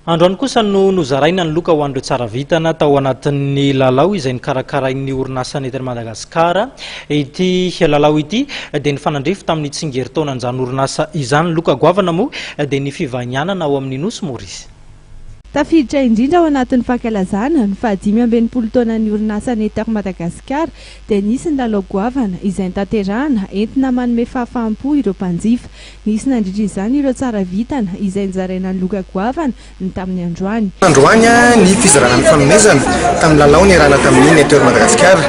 Androany kosa no nozaraina ny loka ho andreo tsara vitana tao anatin'ny lalao izay nikarakarain'ny orinasa eto Madagasikara. Ity lalao ity dia nifanandrify tamin'ny tsingeritaonan'izany orinasa izany. Loka goavana moa dia ny fivanianana ao amin'ny nosy Maurice. Tafiditra indrindra ao anatin'ny fankalazana ny 580 taonan'ny orinasa eto Madagasikara dia nisy ny lalao goavana izay tanterahana entina manome fahafaham-po ireo mpanjifa. Nisy nandritra izany ireo tsara vitana izay nizaraina ny loka goavana ny tamin'ny androany. Androany ny fizarana ny fanomezana tamin'ny lalao niarahana tamin'ny eto Madagasikara.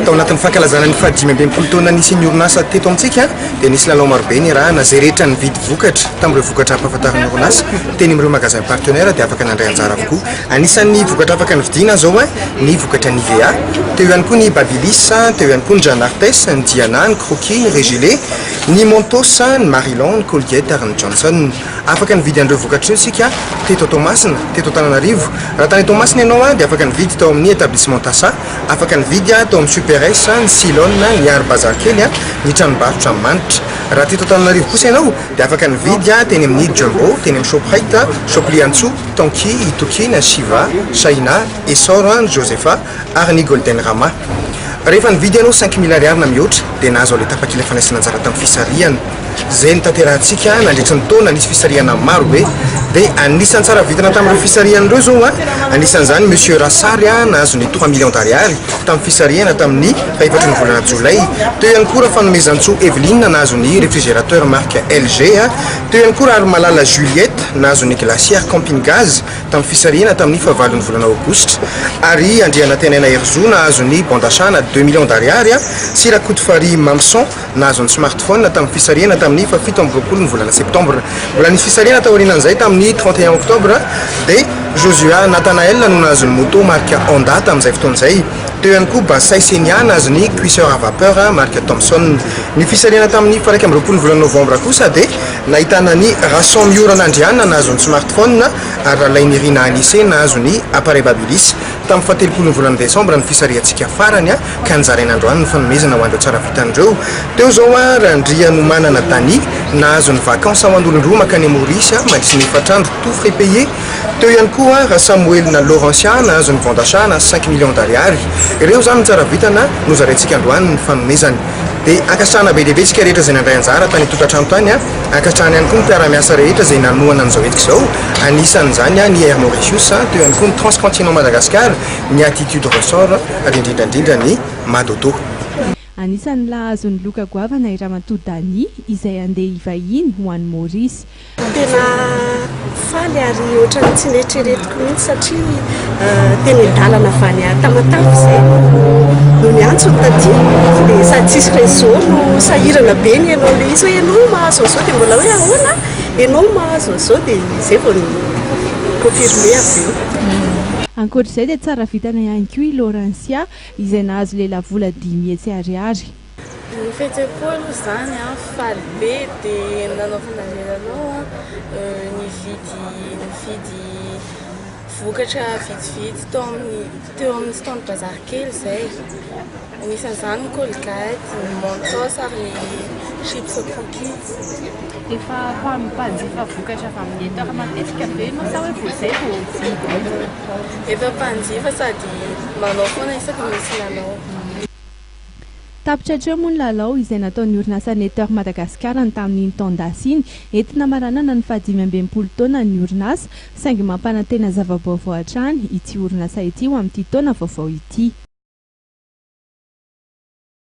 Tao anatin'ny fankalazana ny 580 taona nisy ny orinasa teto amintsika dia nisy lalao marobe niarahana zay rehetra nividy vokatra tamin'ireo vokatra ampahafantarana orinasa teny amin'ireo magasin partenaire dia afaka nandray anjara avokoa. Anisan'ny vokatra afaka nividiana zao ny vokatra Nivea, teo ihany koa ny Babyliss, teo ihany koa ny Jeanne Arthes, ny Diana, ny Croquis, ny Régilet, ny Montos, ny Marilon, ny Colgate ary ny Johnson. Afaka nividy an'ireo vokatra io sika teto Tomasina, teto Antananarivo. Raha tany Tomasina ianao dia afaka nividy tao amin'ny établissement Tassa, afaka nividy tao amin'ny Super S, ny Silon, ny Art Bazar kely, ny tranombarotra manitra. Raha teto Antananarivo kosa ianao dia afaka nividy teny amin'ny Jumbo, teny amin'ny Shoprite, Shopliantso, Tonki, Itoki, na Shiva, Shaina, Essor, Josepha ary ny Golden Rama. Rehefa nividy ianao 5 000 ariary na mihoatra dia nahazo ilay tapakila fanaisana anjara tamin'ny fisariana. Zay ny tanterahantsika nandritra ny taona nisy fisariana maro be dia anisan'ny tsara vitana tamin'ireo fisarian'ireo zao anisan'izany Monsieur Rassary nahazo ny 3 millions d'ariary tamin'ny fisariana tamin'ny fahefatry ny volana Jolay. Teo ihany koa fanomezan-tsoa Evelyne nahazo ny réfrigérateur marque LG. Teo ihany koa ary malala Juliette nahazo ny glacière camping gaz tamin'ny fisariana tamin'ny fahavalon'ny volana Aogositra. Ary Andriana Tenaina Herzo nahazo ny bon d'achat na 2 millions d'ariary. Sirakoutfary Mamson nahazo ny smartphone tamin'ny fisariana tamin'ny 17 ny volana Septembre. Mbola nisy fisariana taorianan'izay tamin'ny 31 Octobre dia Joshua Nathanael no nahazo ny moto marque Honda tamin'izay fotoan'izay. Teo ihany koa Basay Senia nahazo ny cuisseur à vapeur marque Thomson. Ny fisariana tamin'ny 1 ny volana Novembre kosa dia nahitana ny Rasson Miorana Andriana nahazo ny smartphone ary Alainirina Anissé nahazo ny appareil Babyliss. Tamin'ny 17 ny volana Desambra ny fisariantsika farany ka nizarain'androany ny fanomezana ho andreo tsara vitan'ireo. Teo zao Randria Nomanana Dany nahazo ny vacances ho an'olon-droa makany Maurice mandritra ny 4 andro tout frais payé. Teo ihany koa Samuel na Laurentien nahazo ny bon d'achat na 5 millions d'ariary. Ireo zany ny tsara vitana nozaraintsika androany ny fanomezana. Dia ankatrana be lehibe tsika rehetra izay nandray anjara tany tokantrano tany ankatrana ihany koa ny mpiara-miasa rehetra izay nanohana an'izao etika izao. Anisan'izany ny Air Mauritius, teo ihany koa ny Transcontinent Madagascar, ny Attitude Ressort ary indrindra ny Madodo. Anisan'ny lahazo ny loka goavana i Ramatoa Dany izay andeha hivahiny ho an'ny Maurice. Tena faly ary ohatrany tsy nieritreretiko mihitsy satria tena dalana avy any Tamatavy izay no miantso ny taty dia sady tsisy réseau no sahirana be ny ianao ilay izy hoe ianao mahazo an'izao dia mbola hoe ahoana ianao mahazo an'izao dia izay vao ny confirmé avy eo. Ankoatr'izay dia tsara vitana ihany koa i Laurentia izay nahazo lela-vola 10,000 ariary. Ny fihetsem-polo zany faly be dia nanaovana lalao nividy vokatra vitsivitsy teo amin'ny stand bazar kely izay. Anisan'izany ny Colgate, ny Montos ary ny chips Croquis. Efa mpanjifa vokatra avy amin'ny entara matetika be ianao sa hoe voazay vao vidy? Efa mpanjifa sady manao foana isaky misy lalao. Tapitra hatreo moa ny lalao izay nataon'ny orinasa eto Madagasikara tamin'iny taon-dasa iny entina maranana ny 580 taona ny orinasa saingy mampanantena zavabaovao hatrany ity orinasa ity ho amin'ity taona vaovao ity.